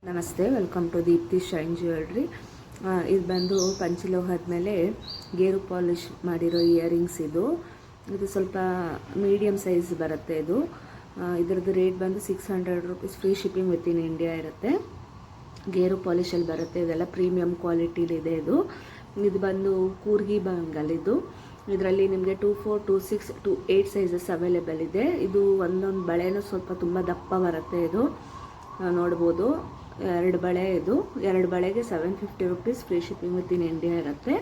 ನಮಸ್ತೆ, welcome to Deepti shine jewellery. ಇದು ಬಂದು ಪಂಚಲೋಹದ ಮೇಲೆ ಗೇರು ಪಾಲಿಶ್ ಮಾಡಿರೋ ಇಯರಿಂಗ್ಸ್. ಇದು ಸ್ವಲ್ಪ ಮೀಡಿಯಮ್ ಸೈಜ್ ಬರುತ್ತೆ. ಇದರದ್ದು ರೇಟ್ ಬಂದು 600 rupees. Free shipping with in India ಇರುತ್ತೆ. ಗೇರು ಪಾಲಿಶಲ್ಲಿ ಬರುತ್ತೆ. ಇದೆಲ್ಲ ಪ್ರೀಮಿಯಂ ಕ್ವಾಲಿಟಿಲಿದೆ. ಇದು ಬಂದು ಕೂರ್ಗಿ ಬಂಗಲ್. ಇದರಲ್ಲಿ ನಿಮಗೆ 24, 26, 28 ಸೈಜಸ್ ಅವೈಲೇಬಲ್ ಇದೆ. ಇದು ಒಂದೊಂದು ಬಳೆನೂ ಸ್ವಲ್ಪ ತುಂಬ ದಪ್ಪ ಬರುತ್ತೆ. ನೋಡ್ಬೋದು, 2 ಬಳೆ. 2 ಬಳೆಗೆ 750 rupees. Free shipping with in India ಇರುತ್ತೆ.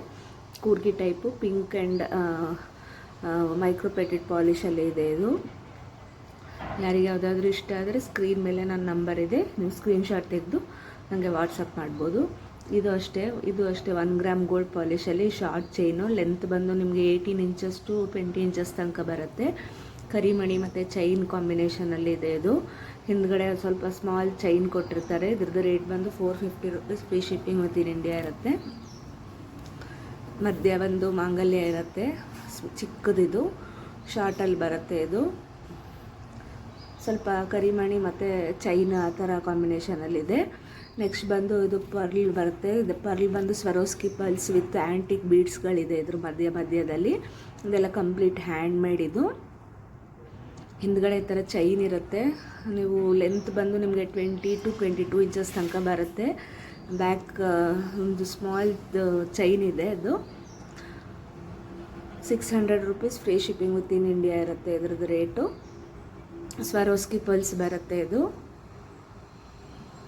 ಕೂರ್ಗಿ ಟೈಪು ಪಿಂಕ್ ಆ್ಯಂಡ್ ಮೈಕ್ರೋ ಪೆಟೆಡ್ ಪಾಲಿಶಲ್ಲಿ ಇದೆ. ಯಾರಿಗೆ ಯಾವುದಾದ್ರೂ ಇಷ್ಟ ಆದರೆ ಸ್ಕ್ರೀನ್ ಮೇಲೆ ನನ್ನ ನಂಬರ್ ಇದೆ, ನೀವು ಸ್ಕ್ರೀನ್ಶಾಟ್ ತೆಗೆದು ನನಗೆ ವಾಟ್ಸಪ್ ಮಾಡ್ಬೋದು. ಇದು ಅಷ್ಟೇ 1 ಗ್ರಾಮ್ ಗೋಲ್ಡ್ ಪಾಲಿಶಲ್ಲಿ ಶಾರ್ಟ್ ಚೈನು. ಲೆಂತ್ ಬಂದು ನಿಮಗೆ 18 ಇಂಚಸ್ ಟು 20 ಇಂಚಸ್ ತನಕ ಬರುತ್ತೆ. ಕರಿಮಣಿ ಮತ್ತು ಚೈನ್ ಕಾಂಬಿನೇಷನಲ್ಲಿ ಇದೆ. ಹಿಂದ್ಗಡೆ ಸ್ವಲ್ಪ ಸ್ಮಾಲ್ ಚೈನ್ ಕೊಟ್ಟಿರ್ತಾರೆ. ಇದ್ರದ್ದು ರೇಟ್ ಬಂದು 450 rupees. Free shipping with in India ಇರುತ್ತೆ. ಮಧ್ಯ ಒಂದು ಮಾಂಗಲ್ಯ ಇರುತ್ತೆ, ಚಿಕ್ಕದಿದು ಶಾರ್ಟಲ್ಲಿ ಬರುತ್ತೆ. ಸ್ವಲ್ಪ ಕರಿಮಣಿ ಮತ್ತು ಚೈನ್ ಆ ಥರ ಕಾಂಬಿನೇಷನಲ್ಲಿದೆ. ನೆಕ್ಸ್ಟ್ ಬಂದು ಇದು ಪರ್ಲ್ ಬರುತ್ತೆ. ಪರ್ಲ್ ಬಂದು ಸ್ವರೋಸ್ಕಿ ಪರ್ಲ್ಸ್ ವಿತ್ ಆ್ಯಂಟಿಕ್ ಬೀಡ್ಸ್ಗಳಿದೆ ಇದ್ರ ಮಧ್ಯದಲ್ಲಿ. ಇದೆಲ್ಲ ಕಂಪ್ಲೀಟ್ ಹ್ಯಾಂಡ್ ಮೇಡ್. ಹಿಂದ್ಗಡೆ ಈ ಥರ ಚೈನ್ ಇರುತ್ತೆ. ನೀವು ಲೆಂತ್ ಬಂದು ನಿಮಗೆ 20 to 22 ಇಂಚಸ್ ತನಕ ಬರುತ್ತೆ. ಬ್ಯಾಕ್ ಒಂದು ಸ್ಮಾಲ್ ಚೈನ್ ಇದೆ. 600 rupees. Free shipping with in India ಇರುತ್ತೆ. ಇದ್ರದ್ದು ರೇಟು. ಸ್ವರೋಸ್ಕಿ ಪಲ್ಸ್ ಬರುತ್ತೆ.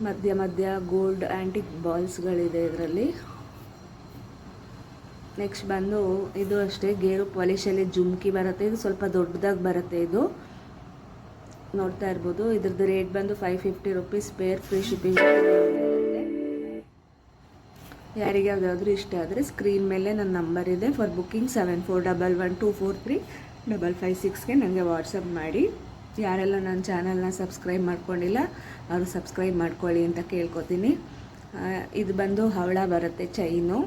ಮಧ್ಯ ಗೋಲ್ಡ್ ಆ್ಯಂಟಿಕ್ ಬಾಲ್ಸ್ಗಳಿದೆ ಇದರಲ್ಲಿ. ನೆಕ್ಸ್ಟ್ ಬಂದು ಇದು ಅಷ್ಟೇ ಗೇರು ಪಾಲಿಶಲ್ಲಿ ಜುಮ್ಕಿ ಬರುತ್ತೆ. ಇದು ಸ್ವಲ್ಪ ದೊಡ್ಡದಾಗಿ ಬರುತ್ತೆ. ನೋಡ್ತಾ ಇರ್ಬೋದು. ಇದ್ರದ್ದು ರೇಟ್ ಬಂದು 550 ರೂಪೀಸ್ ಪೇರ್. ಫ್ರೀ ಶಿಪ್ಪಿಂಗ್ ಇರುತ್ತೆ. ಯಾರಿಗೆ ಯಾವುದಾದ್ರೂ ಇಷ್ಟ ಆದರೆ ಸ್ಕ್ರೀನ್ ಮೇಲೆ ನನ್ನ ನಂಬರ್ ಇದೆ. ಫಾರ್ ಬುಕ್ಕಿಂಗ್ 7411243556ಗೆ ನನಗೆ ವಾಟ್ಸಪ್ ಮಾಡಿ. ಯಾರೆಲ್ಲ ನನ್ನ ಚಾನಲ್ನ ಸಬ್ಸ್ಕ್ರೈಬ್ ಮಾಡ್ಕೊಂಡಿಲ್ಲ ಅವರು ಸಬ್ಸ್ಕ್ರೈಬ್ ಮಾಡ್ಕೊಳ್ಳಿ ಅಂತ ಕೇಳ್ಕೊತೀನಿ. ಇದು ಬಂದು ಹವಳ ಬರುತ್ತೆ. ಚೈನು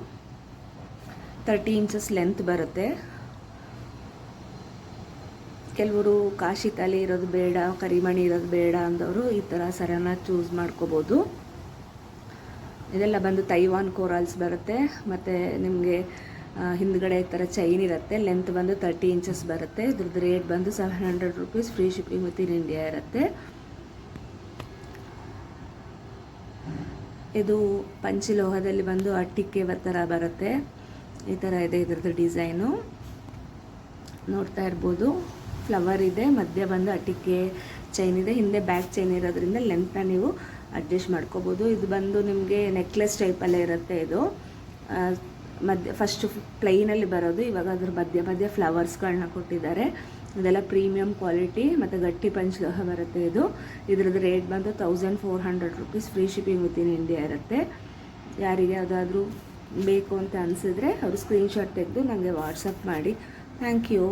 30 ಇಂಚಸ್ ಲೆಂತ್ ಬರುತ್ತೆ. ಕೆಲವರು ಕಾಶಿ ತಾಲಿ ಇರೋದು ಬೇಡ, ಕರಿಮಣಿ ಇರೋದು ಬೇಡ ಅಂದವರು ಈ ಥರ ಸರನ ಚೂಸ್ ಮಾಡ್ಕೋಬೋದು. ಇದೆಲ್ಲ ಬಂದು ತೈವಾನ್ ಕೋರಲ್ಸ್ ಬರುತ್ತೆ. ಮತ್ತು ನಿಮಗೆ ಹಿಂದ್ಗಡೆ ಈ ಥರ ಚೈನ್ ಇರುತ್ತೆ. ಲೆಂತ್ ಬಂದು 30 ಇಂಚಸ್ ಬರುತ್ತೆ. ಇದ್ರದ್ದು ರೇಟ್ ಬಂದು 700 rupees. Free shipping with in India ಇರುತ್ತೆ. ಇದು ಪಂಚಲೋಹದಲ್ಲಿ ಬಂದು ಅಟ್ಟಿಕೆ ಥರ ಬರುತ್ತೆ. ಈ ಥರ ಇದೆ ಇದ್ರದ್ದು ಡಿಸೈನು. ನೋಡ್ತಾ ಇರ್ಬೋದು. ಫ್ಲವರ್ ಇದೆ, ಮಧ್ಯ ಬಂದು ಅಟ್ಟಿಕೆ ಚೈನ್ ಇದೆ. ಹಿಂದೆ ಬ್ಯಾಕ್ ಚೈನ್ ಇರೋದ್ರಿಂದ ಲೆಂತ್ನ ನೀವು ಅಡ್ಜಸ್ಟ್ ಮಾಡ್ಕೋಬೋದು. ಇದು ಬಂದು ನಿಮಗೆ ನೆಕ್ಲೆಸ್ ಟೈಪಲ್ಲೇ ಇರುತ್ತೆ. ಫಸ್ಟು ಪ್ಲೈನಲ್ಲಿ ಬರೋದು. ಇವಾಗ ಅದ್ರ ಮಧ್ಯ ಫ್ಲವರ್ಸ್ಗಳನ್ನ ಕೊಟ್ಟಿದ್ದಾರೆ. ಇದೆಲ್ಲ ಪ್ರೀಮಿಯಂ ಕ್ವಾಲಿಟಿ ಮತ್ತು ಗಟ್ಟಿ ಪಂಚಲೋಹ ಬರುತ್ತೆ. ಇದ್ರದ್ದು ರೇಟ್ ಬಂದು 1400 rupees. Free shipping with in India ಇರುತ್ತೆ. ಯಾರಿಗೆ ಯಾವುದಾದ್ರೂ ಬೇಕು ಅಂತ ಅನಿಸಿದ್ರೆ ಅವರು ಸ್ಕ್ರೀನ್ಶಾಟ್ ತೆಗೆದು ನನಗೆ ವಾಟ್ಸಪ್ ಮಾಡಿ. Thank you.